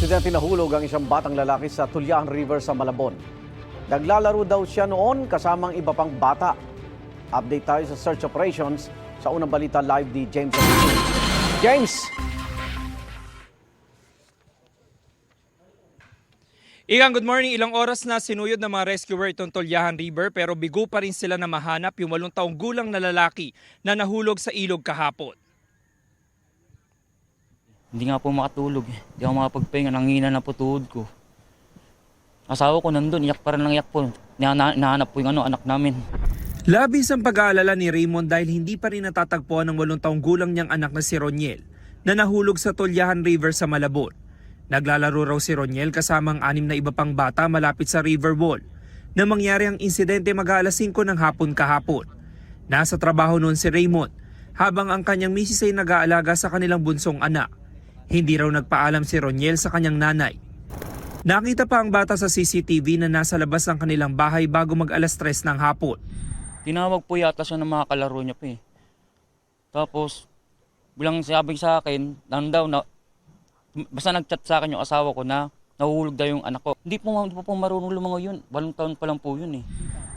Aksidente nahulog ang isang batang lalaki sa Tulyahan River sa Malabon. Naglalaro daw siya noon kasamang iba pang bata. Update tayo sa search operations sa unang balita live ni James. James! Igang, good morning. Ilang oras na sinuyod ng mga rescuer itong Tulyahan River pero bigo pa rin sila na mahanap yung 8 taong gulang na lalaki na nahulog sa ilog kahapon. Hindi nga po makatulog. Hindi ako makapagpahinga. Nangihina na po tuhod ko. Asawa ko nandun. Iyak pa rin ng iyak po. Nahanap po yung anak namin. Labis ang pag-aalala ni Raymond dahil hindi pa rin natatagpuan ng 8 taong gulang niyang anak na si Roniel na nahulog sa Tulyahan River sa Malabon. Naglalaro raw si Roniel kasama ang 6 na iba pang bata malapit sa river wall na mangyari ang insidente mag-aalas 5 ng hapon kahapon. Nasa trabaho noon si Raymond habang ang kanyang misis ay nag-aalaga sa kanilang bunsong anak. Hindi raw nagpaalam si Roniel sa kanyang nanay. Nakita pa ang bata sa CCTV na nasa labas ng kanilang bahay bago mag-alas 3 ng hapon. Tinawag po yata siya ng mga kalaro niya po eh. Tapos, bilang sabi sa akin, basta nag-chat sa akin yung asawa ko na nahuhulog daw yung anak ko. Hindi po marunong lumangoy yun. 8 taon pa lang po yun eh.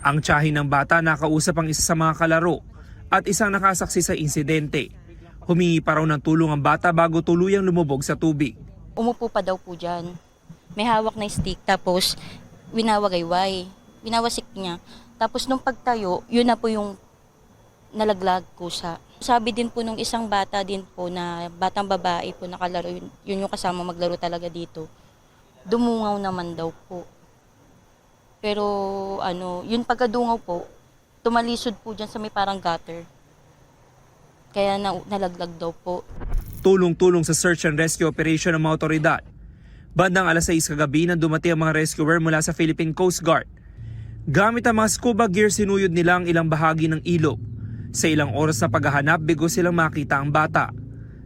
Ang tiyahin ng bata nakausap ang isa sa mga kalaro at isang nakasaksi sa insidente. Humingi pa raw ng tulong ang bata bago tuluyang lumubog sa tubig. Umupo pa daw po dyan. May hawak na stick tapos winawagayway. Winawasik niya. Tapos nung pagtayo, yun na po yung nalaglag ko siya. Sabi din po nung isang bata din po na batang babae po nakalaro, yun yung kasama maglaro talaga dito. Dumungaw naman daw po. Pero yun pagkadungaw po, tumalisod po dyan sa may parang gutter. Kaya nalaglag daw po. Tulong-tulong sa search and rescue operation ng mga otoridad. Bandang alas 6 kagabi nang dumating ang mga rescuer mula sa Philippine Coast Guard. Gamit ang mga scuba gear sinuyod nila ang ilang bahagi ng ilog. Sa ilang oras na paghahanap, bigo silang makita ang bata.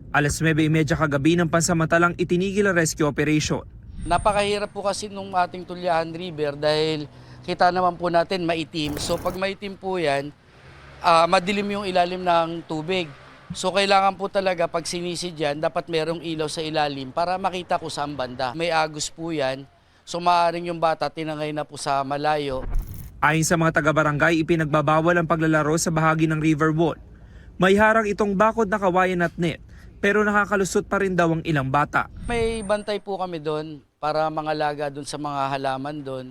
Alas 9:30 kagabi ng pansamantalang itinigil ang rescue operation. Napakahirap po kasi nung ating Tulyahan River dahil kita naman po natin maitim. So pag maitim po yan, madilim yung ilalim ng tubig. So kailangan po talaga pag sinisid yan, dapat merong ilaw sa ilalim para makita kung saan banda. May agos po yan, so maaaring yung bata tinangay na po sa malayo. Ayon sa mga taga-barangay, ipinagbabawal ang paglalaro sa bahagi ng river wall. May harang itong bakod na kawayan at net, pero nakakalusot pa rin daw ang ilang bata. May bantay po kami doon para mangalaga doon sa mga halaman doon.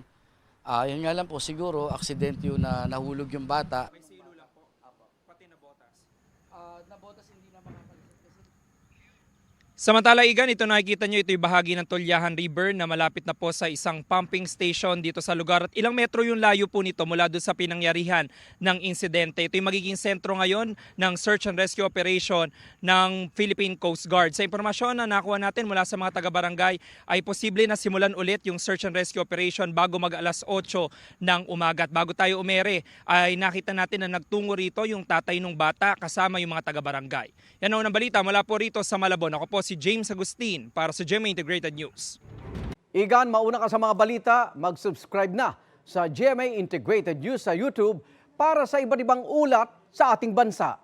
Yun nga lang po siguro, aksidente yun na nahulog yung bata. Samantala, Igan, ito nakikita nyo, ito yung bahagi ng Tulyahan River na malapit na po sa isang pumping station dito sa lugar. At ilang metro yung layo po nito mula doon sa pinangyarihan ng insidente. Ito yung magiging sentro ngayon ng search and rescue operation ng Philippine Coast Guard. Sa impormasyon na nakuha natin mula sa mga taga-barangay, ay posible na simulan ulit yung search and rescue operation bago mag-alas 8 ng umaga. At bago tayo umere, ay nakita natin na nagtungo rito yung tatay ng bata kasama yung mga taga-barangay. Yan ang unang balita mula po rito sa Malabon. Ako po si James Agustin para sa GMA Integrated News. Igan, mauna ka sa mga balita, mag-subscribe na sa GMA Integrated News sa YouTube para sa iba't ibang ulat sa ating bansa.